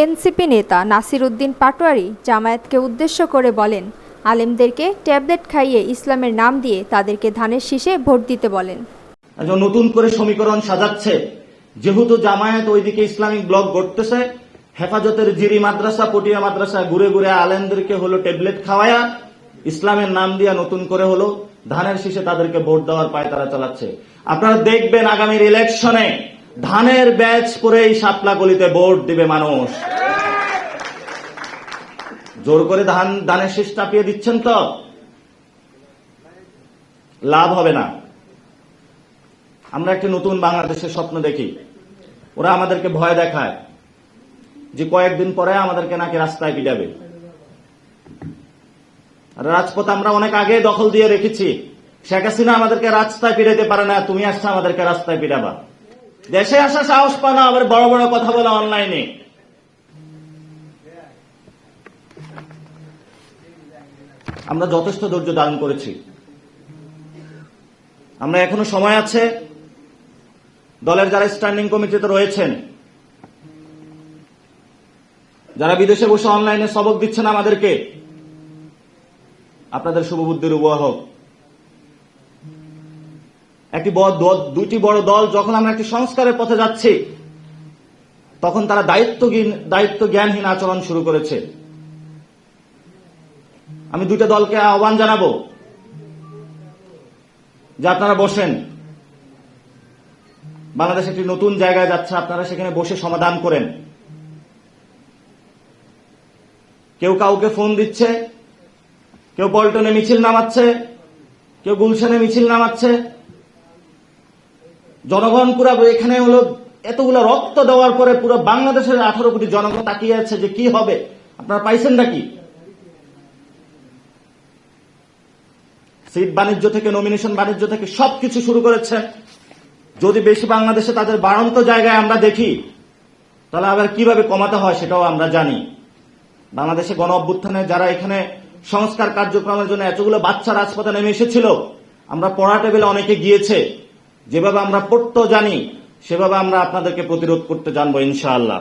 NCP নেতা নাসির উদ্দিন পাটোয়ারি জামায়াতকে উদ্দেশ্য করে বলেন, আলেমদেরকে ট্যাবলেট খাইয়ে ইসলামের নাম দিয়ে তাদেরকে ধানের শীষে ভোট দিতে বলেন। নতুন করে সমীকরণ সাজাচ্ছে, যেহেতু জামায়াত ওইদিকে ইসলামিক ব্লক গড়তেছে, হেফাজতের জিরি মাদ্রাসা, পটিয়া মাদ্রাসা ঘুরে ঘুরে আলেমদেরকে হলো ট্যাবলেট খাওয়ায়া ইসলামের নাম দিয়া নতুন করে হলো ধানের শীষে তাদেরকে ভোট দেওয়ার পায় তারা চালাচ্ছে। আপনারা দেখবেন আগামীর ইলেকশনে ধানের ব্যাচ পরে এই শাপলা গলিতে ভোট দিবে মানুষ। জোর করে ধানের শীষ চাপিয়ে দিচ্ছেন তো লাভ হবে না। আমরা একটি নতুন বাংলাদেশের স্বপ্ন দেখি। ওরা আমাদেরকে ভয় দেখায় যে কয়েকদিন পরে আমাদেরকে নাকি রাস্তায় পিটাবে। রাজপথ আমরা অনেক আগে দখল দিয়ে রেখেছি। শেখ হাসিনা আমাদেরকে রাস্তায় পিটাইতে পারে না, তুমি আসছো আমাদেরকে রাস্তায় পিটাবা। দেশে আসা সাহস পা না, আবার বড় বড় কথা বলা অনলাইনে। আমরা যথেষ্ট ধৈর্য ধারণ করেছি। আমরা এখনো সময় আছে, দলের যারা স্ট্যান্ডিং কমিটিতে রয়েছেন, যারা বিদেশে বসে অনলাইনে সবক দিচ্ছেন আমাদেরকে, আপনাদের শুভবুদ্ধির উভয় হোক। দুইটি বড় দল যখন আমরা একটি সংস্কারের পথে যাচ্ছি, তখন তারা দায়িত্ব জ্ঞানহীন আচরণ শুরু করেছে। আমি দুইটা দলকে আহ্বান জানাবো যে আপনারা বসেন। বাংলাদেশ একটি নতুন জায়গায় যাচ্ছে, আপনারা সেখানে বসে সমাধান করেন। কেউ কাউকে ফোন দিচ্ছে, কেউ পল্টনে মিছিল নামাচ্ছে, কেউ গুলশানে মিছিল নামাচ্ছে। জনগণ পুরো এখানে হলো এতগুলো রক্ত দেওয়ার পরে পুরো বাংলাদেশের 18 কোটি জনগণ তাকিয়ে আছে যে কি হবে। আপনারা পাইছেন নাকি? সিট বাণিজ্য থেকে নমিনেশন বাণিজ্য থেকে সবকিছু শুরু করেছে। যদি বেশি বাংলাদেশে তাদের বাড়ন্ত জায়গায় আমরা দেখি, তাহলে আবার কিভাবে কমাতে হয় সেটাও আমরা জানি। বাংলাদেশে গণ অভ্যুত্থানে যারা এখানে সংস্কার কার্যক্রমের জন্য এতগুলো বাচ্চা রাজপথে নেমে এসেছিল, আমরা পড়া টেবিলে অনেকে গিয়েছে। যেভাবে আমরা পড়তেও জানি, সেভাবে আমরা আপনাদেরকে প্রতিরোধ করতে জানবো ইনশাআল্লাহ।